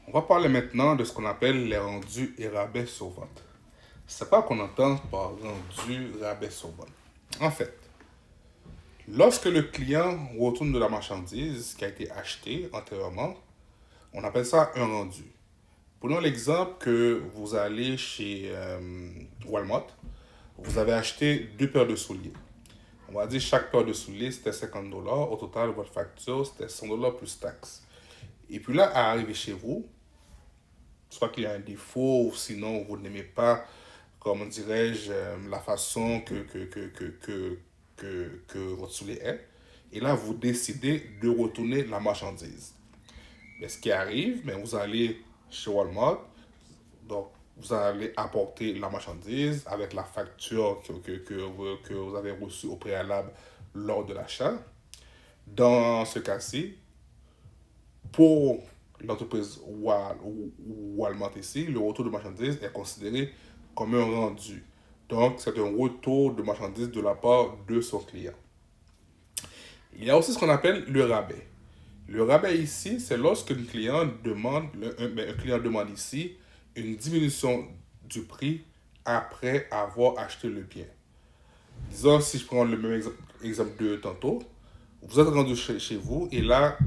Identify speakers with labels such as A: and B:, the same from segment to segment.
A: On va parler maintenant de ce qu'on appelle les rendus et rabais sur vente. C'est pas qu'on entend par rendu, rabais sur vente. En fait, lorsque le client retourne de la marchandise qui a été achetée antérieurement, on appelle ça un rendu. Prenons l'exemple que vous allez chez Walmart, vous avez acheté deux paires de souliers. On va dire chaque paire de souliers c'était 50 dollars. Au total, votre facture c'était 100 dollars plus taxes. Et puis là, à arriver chez vous, soit qu'il y a un défaut, ou sinon vous n'aimez pas, comment dirais-je, la façon que votre soulier est. Et là, vous décidez de retourner la marchandise. Mais ce qui arrive, mais vous allez chez Walmart, donc vous allez apporter la marchandise avec la facture que vous avez reçue au préalable lors de l'achat. Dans ce cas-ci, pour l'entreprise Walmart ici, le retour de marchandises est considéré comme un rendu. Donc, c'est un retour de marchandises de la part de son client. Il y a aussi ce qu'on appelle le rabais. Le rabais ici, c'est lorsque un client demande ici une diminution du prix après avoir acheté le bien. Disons, si je prends le même exemple de tantôt, vous êtes rendu chez vous et là,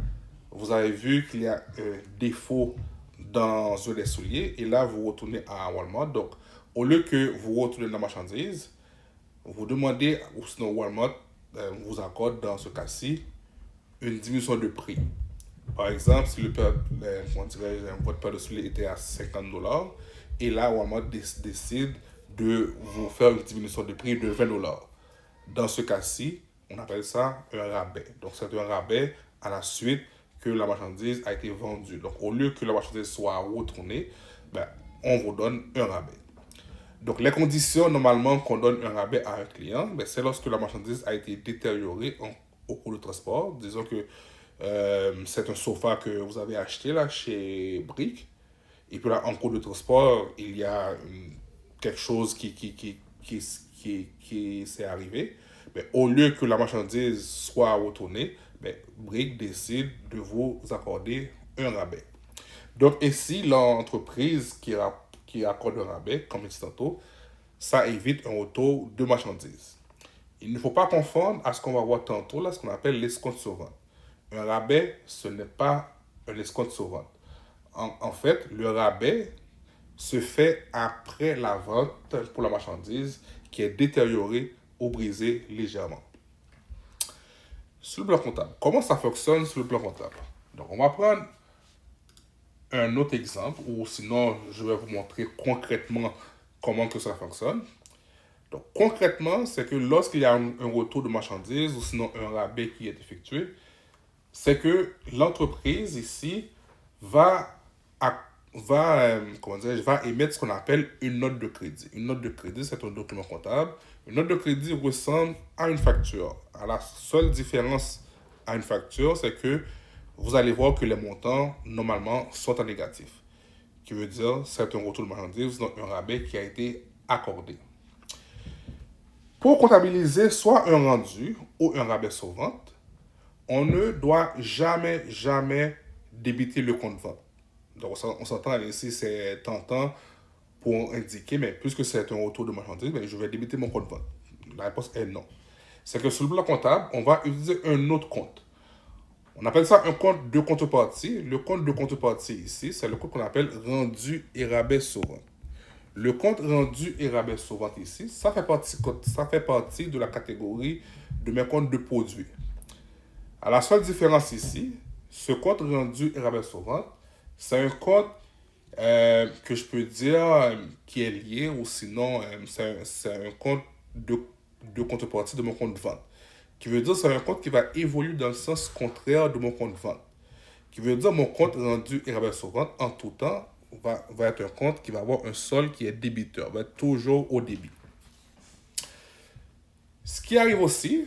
A: vous avez vu qu'il y a un défaut dans un des souliers et là, vous retournez à Walmart. Donc, au lieu que vous retournez dans la marchandise, vous demandez, ou sinon Walmart vous accorde dans ce cas-ci une diminution de prix. Par exemple, si votre paire de souliers était à 50 dollars et là, Walmart décide de vous faire une diminution de prix de 20 dollars. Dans ce cas-ci, on appelle ça un rabais. Donc, c'est un rabais à la suite que la marchandise a été vendue. Donc, au lieu que la marchandise soit retournée, ben, on vous donne un rabais. Donc, les conditions normalement qu'on donne un rabais à un client, ben, c'est lorsque la marchandise a été détériorée au cours de transport. Disons que c'est un sofa que vous avez acheté là chez Brick. Et puis là, en cours de transport, il y a quelque chose qui s'est arrivé. Mais au lieu que la marchandise soit retournée, mais Brick décide de vous accorder un rabais. Donc ici, l'entreprise qui accorde un rabais, comme je disais tantôt, ça évite un retour de marchandises. Il ne faut pas confondre à ce qu'on va voir tantôt, là, ce qu'on appelle l'escompte sur vente. Un rabais, ce n'est pas un escompte sur vente. En fait, le rabais se fait après la vente pour la marchandise qui est détériorée ou brisée légèrement. Sur le plan comptable, comment ça fonctionne sur le plan comptable? Donc, on va prendre un autre exemple, ou sinon, je vais vous montrer concrètement comment que ça fonctionne. Donc, concrètement, c'est que lorsqu'il y a un retour de marchandises ou sinon un rabais qui est effectué, c'est que l'entreprise ici va, va émettre ce qu'on appelle une note de crédit. Une note de crédit, c'est un document comptable. Une note de crédit ressemble à une facture. À la seule différence à une facture, c'est que vous allez voir que les montants, normalement, sont en négatif. Qui veut dire, c'est un retour de marchandise, donc un rabais qui a été accordé. Pour comptabiliser soit un rendu ou un rabais sur vente, on ne doit jamais débiter le compte vente. Donc, on s'entend ici, c'est tentant pour indiquer, mais puisque c'est un retour de marchandise, je vais débiter mon compte vente. La réponse est non. C'est que sur le plan comptable, on va utiliser un autre compte. On appelle ça un compte de contrepartie. Le compte de contrepartie ici, c'est le compte qu'on appelle rendu et rabais sur vente. Le compte rendu et rabais sur vente ici, ça fait partie de la catégorie de mes comptes de produits. À la seule différence ici, ce compte rendu et rabais sur vente, c'est un compte que je peux dire qui est lié ou sinon c'est un compte de contrepartie de mon compte de vente. Qui veut dire c'est un compte qui va évoluer dans le sens contraire de mon compte de vente. Qui veut dire mon compte rendu et rabais sur vente en tout temps va être un compte qui va avoir un solde qui est débiteur, va être toujours au débit. Ce qui arrive aussi,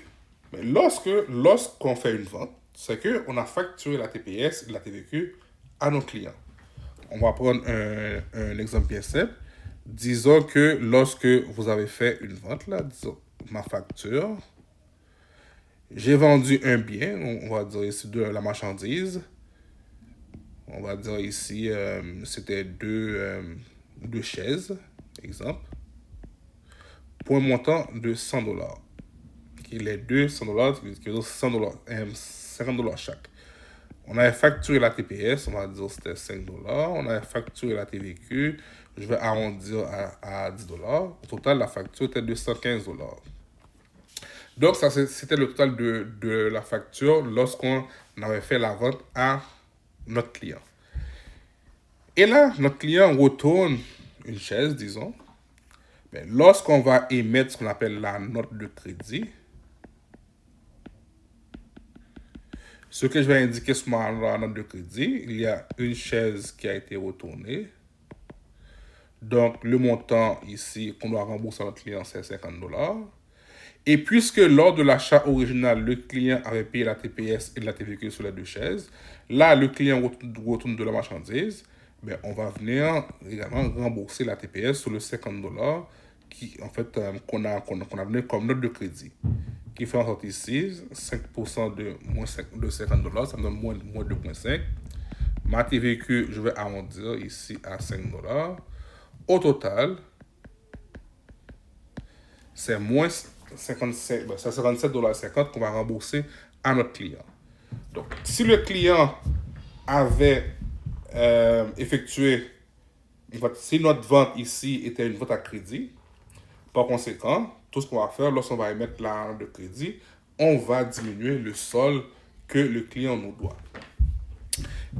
A: mais lorsqu'on fait une vente, c'est qu'on a facturé la TPS et la TVQ à nos clients. On va prendre un exemple bien simple. Disons que lorsque vous avez fait une vente, là, disons ma facture, j'ai vendu un bien, on va dire ici de la marchandise, On va dire ici, c'était deux chaises, exemple, pour un montant de $100. Les deux, $100, qui veut dire $100, $50 chaque. On avait facturé la TPS, on va dire c'était $5. On avait facturé la TVQ, je vais arrondir à $10. Au total, la facture était de $115. Donc, ça, c'était le total de la facture lorsqu'on avait fait la vente à notre client. Et là, notre client retourne une chaise, disons. Mais lorsqu'on va émettre ce qu'on appelle la note de crédit, ce que je vais indiquer sur la note de crédit, il y a une chaise qui a été retournée. Donc, le montant ici qu'on doit rembourser à notre client, c'est $50. Et puisque lors de l'achat original, le client avait payé la TPS et la TVQ sur les deux chaises, là, le client retourne de la marchandise, ben, on va venir également rembourser la TPS sur le $50 qui, en fait, qu'on a donné comme note de crédit. Qui fait en sorte ici, 5% de moins de $50, ça me donne moins 2,5. Ma TVQ, je vais arrondir ici à $5. Au total, c'est moins 57,50$ qu'on va rembourser à notre client. Donc, si le client avait effectué, si notre vente ici était une vente à crédit, par conséquent, tout ce qu'on va faire lorsqu'on va émettre la note de crédit, on va diminuer le solde que le client nous doit.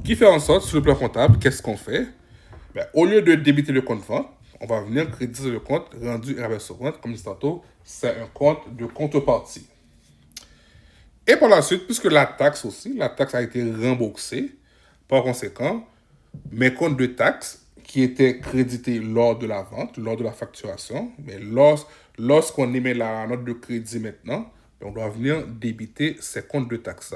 A: Qui fait en sorte, sur le plan comptable, qu'est-ce qu'on fait? Ben, au lieu de débiter le compte vente, on va venir créditer le compte rendu rabais sur vente, comme dit tantôt, c'est un compte de contrepartie. Et par la suite, puisque la taxe a été remboursée, par conséquent, mes comptes de taxes qui étaient crédités lors de la vente, lors de la facturation, mais lorsqu'on émet la note de crédit maintenant, on doit venir débiter ces comptes de taxes.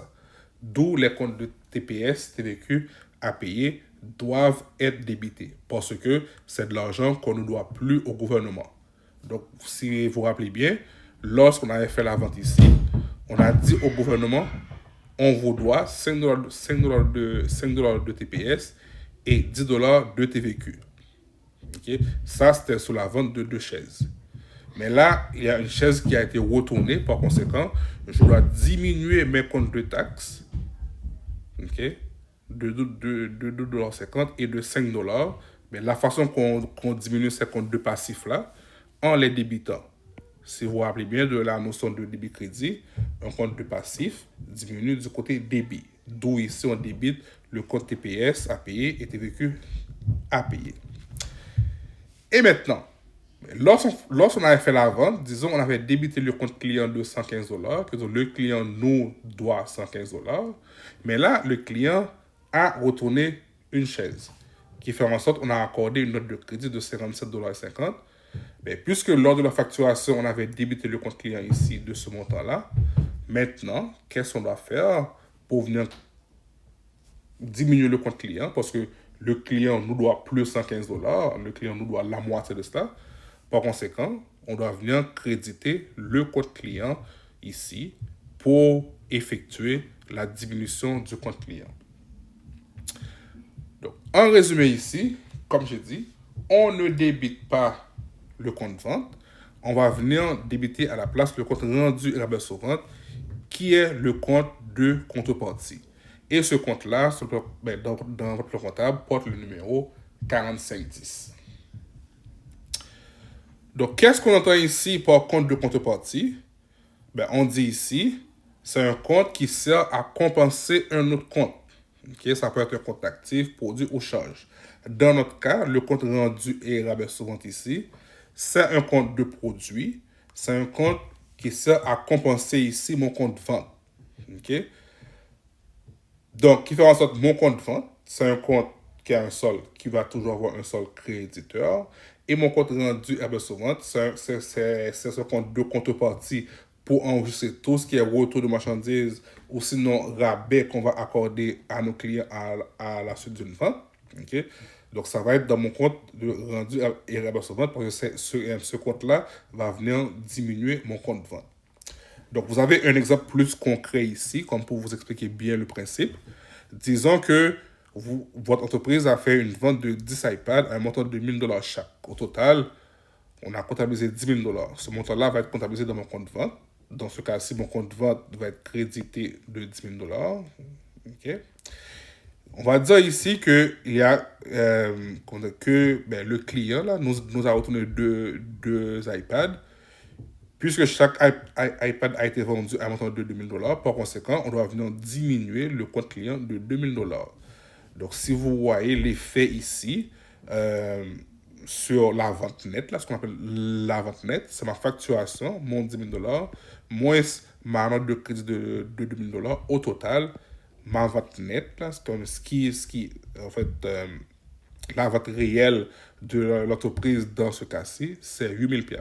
A: D'où les comptes de TPS, TVQ à payer doivent être débités parce que c'est de l'argent qu'on ne doit plus au gouvernement. Donc, si vous vous rappelez bien, lorsqu'on avait fait la vente ici, on a dit au gouvernement, on vous doit $5 de TPS et $10 de TVQ. Okay? Ça, c'était sur la vente de deux chaises. Mais là, il y a une chaise qui a été retournée. Par conséquent, je dois diminuer mes comptes de taxes, okay, de $2,50 et de $5. Mais la façon qu'on diminue ces comptes de passifs-là, en les débitant. Si vous vous rappelez bien de la notion de débit-crédit, un compte de passif diminue du côté débit. D'où ici, on débite le compte TPS à payer et TVQ à payer. Et maintenant, lorsqu'on avait fait la vente, disons, on avait débité le compte client de $115, que le client nous doit $115, mais là, le client a retourné une chaise, qui fait en sorte qu'on a accordé une note de crédit de $57,50. Mais puisque lors de la facturation, on avait débité le compte client ici de ce montant-là, maintenant, qu'est-ce qu'on doit faire pour venir diminuer le compte client? Parce que le client nous doit plus $115, le client nous doit la moitié de cela. Par conséquent, on doit venir créditer le compte client ici pour effectuer la diminution du compte client. Donc, en résumé ici, comme je dis, on ne débite pas le compte vente, on va venir débiter à la place le compte rendu rabais sur vente, qui est le compte de contrepartie. Et ce compte-là, dans votre plan comptable, porte le numéro 4510. Donc, qu'est-ce qu'on entend ici par compte de contrepartie? On dit ici, c'est un compte qui sert à compenser un autre compte. Okay? Ça peut être un compte actif, produit ou charge. Dans notre cas, le compte rendu et rabais sur vente ici, c'est un compte de produit. C'est un compte qui sert à compenser ici mon compte vente. Okay? Donc, qui fait en sorte mon compte vente, c'est un compte qui a un solde, qui va toujours avoir un solde créditeur. Et mon compte rendu rabais sur vente, c'est ce compte de contrepartie pour enregistrer tout ce qui est retour de marchandises ou sinon rabais qu'on va accorder à nos clients à la suite d'une vente. Okay? Donc, ça va être dans mon compte de rendu et rabais sur vente parce que ce compte-là va venir diminuer mon compte de vente. Donc, vous avez un exemple plus concret ici, comme pour vous expliquer bien le principe. Disons que votre entreprise a fait une vente de 10 iPads à un montant de 1000 $ chaque. Au total, on a comptabilisé 10 000 $. Ce montant-là va être comptabilisé dans mon compte vente. Dans ce cas-ci, mon compte vente va être crédité de 10 000 $. OK. On va dire ici que il y a le client là, nous a retourné deux iPads. Puisque chaque iPad a été vendu à un montant de 2000 $, par conséquent, on doit venir diminuer le compte client de 2000 $. Donc, si vous voyez l'effet ici, sur la vente nette, là, ce qu'on appelle la vente nette, c'est ma facturation, mon 10 000 $, moins ma note de crédit de 2000 $. Au total, ma vente nette, là, c'est comme en fait, la vente réelle de l'entreprise dans ce cas-ci, c'est 8000 $,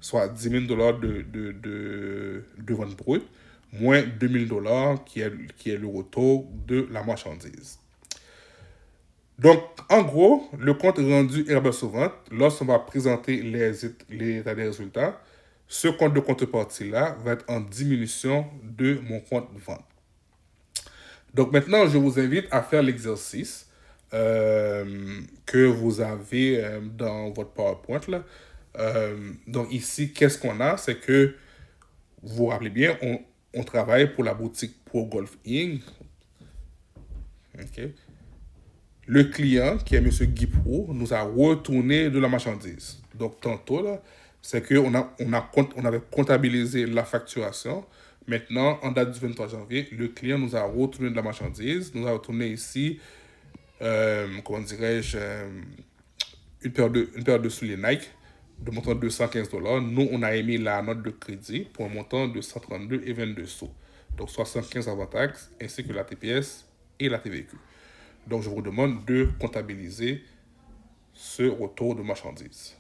A: soit 10 000 $ de vente brute, moins 2000 $ qui est le retour de la marchandise. Donc, en gros, le compte rendu et vente, lorsqu'on va présenter les états des résultats, ce compte de contrepartie-là va être en diminution de mon compte vente. Donc maintenant, je vous invite à faire l'exercice que vous avez dans votre PowerPoint. Là. Donc ici, qu'est-ce qu'on a? C'est que, vous vous rappelez bien, on travaille pour la boutique Pro Golf Inc. Okay. Le client, qui est M. Guy Pro, nous a retourné de la marchandise. Donc tantôt, là, c'est qu'on on avait comptabilisé la facturation. Maintenant, en date du 23 janvier, le client nous a retourné de la marchandise, nous a retourné ici, comment dirais-je, une paire de souliers Nike de montant de 215 $. Nous, on a émis la note de crédit pour un montant de 132,22 €. Donc 75 avant taxes, ainsi que la TPS et la TVQ. Donc je vous demande de comptabiliser ce retour de marchandises.